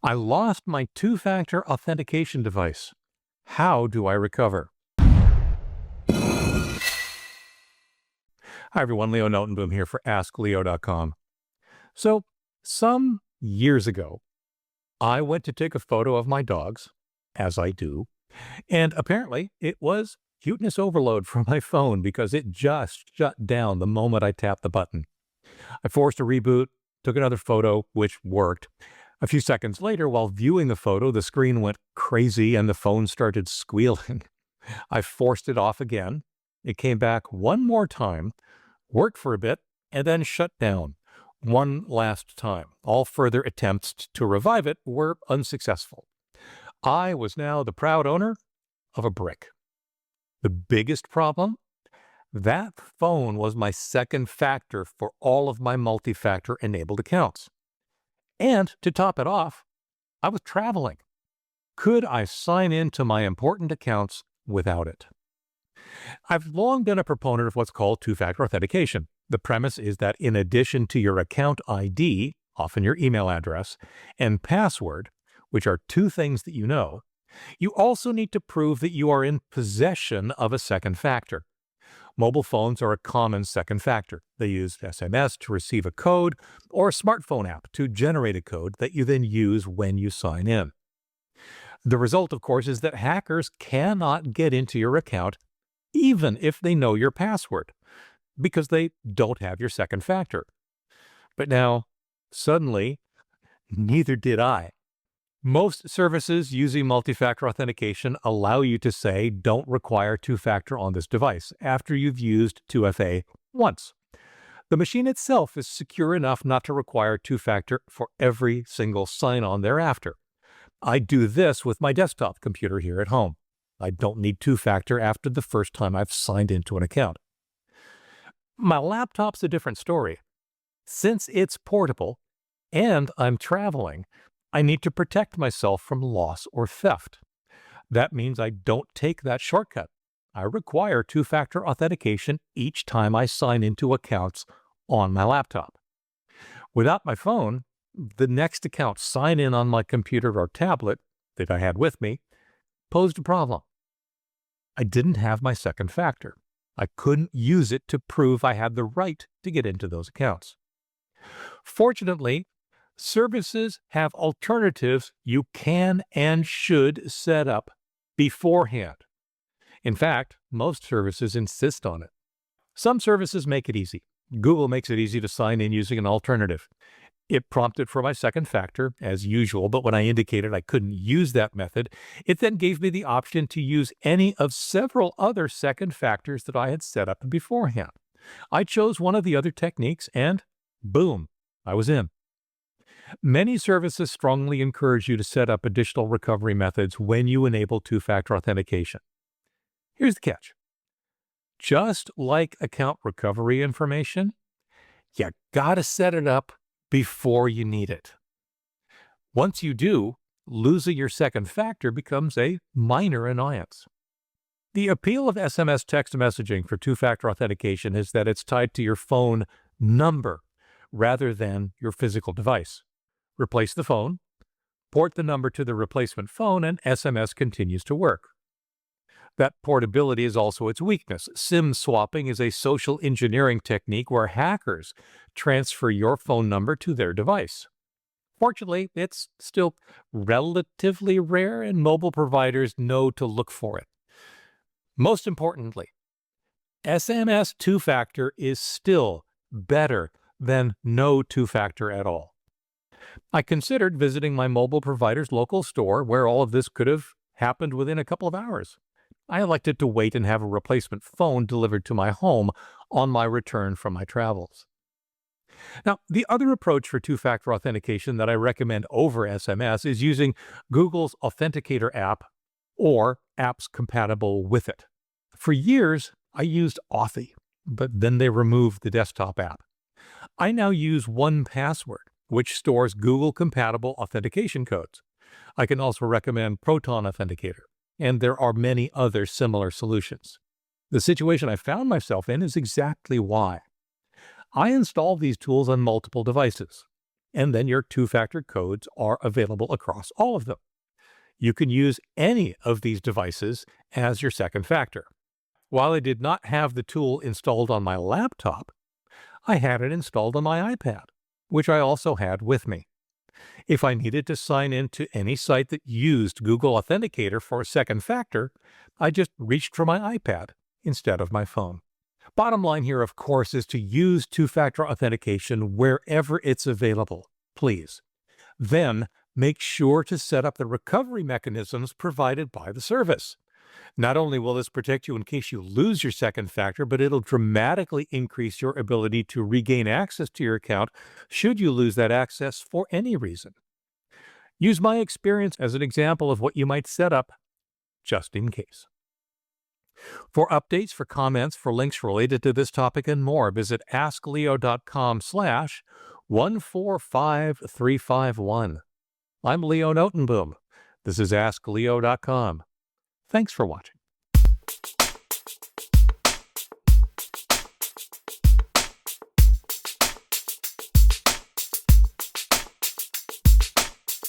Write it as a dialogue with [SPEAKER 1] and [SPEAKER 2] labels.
[SPEAKER 1] I lost my two-factor authentication device. How do I recover? Hi everyone, Leo Notenboom here for askleo.com. So, some years ago, I went to take a photo of my dogs, as I do, and apparently it was cuteness overload from my phone because it just shut down the moment I tapped the button. I forced a reboot, took another photo, which worked. A few seconds later, while viewing the photo, the screen went crazy and the phone started squealing. I forced it off again. It came back one more time, worked for a bit, and then shut down one last time. All further attempts to revive it were unsuccessful. I was now the proud owner of a brick. The biggest problem? That phone was my second factor for all of my multi-factor enabled accounts. And to top it off, I was traveling. Could I sign in to my important accounts without it? I've long been a proponent of what's called two-factor authentication. The premise is that in addition to your account ID, often your email address, and password, which are two things that you also need to prove that you are in possession of a second factor. Mobile phones are a common second factor. They use SMS to receive a code or a smartphone app to generate a code that you then use when you sign in. The result, of course, is that hackers cannot get into your account even if they know your password, because they don't have your second factor. But now, suddenly, neither did I. Most services using multi-factor authentication allow you to say, don't require two-factor on this device after you've used 2FA once. The machine itself is secure enough not to require two-factor for every single sign-on thereafter. I do this with my desktop computer here at home. I don't need two-factor after the first time I've signed into an account. My laptop's a different story. Since it's portable and I'm traveling, I need to protect myself from loss or theft. That means I don't take that shortcut. I require two-factor authentication each time I sign into accounts on my laptop. Without my phone, the next account sign in on my computer or tablet that I had with me posed a problem. I didn't have my second factor. I couldn't use it to prove I had the right to get into those accounts. Fortunately, services have alternatives you can and should set up beforehand. In fact, most services insist on it. Some services make it easy. Google makes it easy to sign in using an alternative. It prompted for my second factor, as usual, but when I indicated I couldn't use that method, it then gave me the option to use any of several other second factors that I had set up beforehand. I chose one of the other techniques and boom, I was in. Many services strongly encourage you to set up additional recovery methods when you enable two-factor authentication. Here's the catch. Just like account recovery information, you gotta set it up before you need it. Once you do, losing your second factor becomes a minor annoyance. The appeal of SMS text messaging for two-factor authentication is that it's tied to your phone number rather than your physical device. Replace the phone, port the number to the replacement phone, and SMS continues to work. That portability is also its weakness. SIM swapping is a social engineering technique where hackers transfer your phone number to their device. Fortunately, it's still relatively rare and mobile providers know to look for it. Most importantly, SMS two-factor is still better than no two-factor at all. I considered visiting my mobile provider's local store where all of this could have happened within a couple of hours. I elected to wait and have a replacement phone delivered to my home on my return from my travels. Now, the other approach for two-factor authentication that I recommend over SMS is using Google's Authenticator app or apps compatible with it. For years, I used Authy, but then they removed the desktop app. I now use 1Password, which stores Google-compatible authentication codes. I can also recommend Proton Authenticator, and there are many other similar solutions. The situation I found myself in is exactly why. I installed these tools on multiple devices. and then your two-factor codes are available across all of them. You can use any of these devices as your second factor. While I did not have the tool installed on my laptop, I had it installed on my iPad, which I also had with me. If I needed to sign in to any site that used Google Authenticator for a second factor, I just reached for my iPad instead of my phone. Bottom line here, of course, is to use two-factor authentication wherever it's available, please. Then, make sure to set up the recovery mechanisms provided by the service. Not only will this protect you in case you lose your second factor, but it'll dramatically increase your ability to regain access to your account should you lose that access for any reason. Use my experience as an example of what you might set up just in case. For updates, for comments, for links related to this topic and more, visit askleo.com/145351. I'm Leo Notenboom. This is askleo.com. Thanks for watching.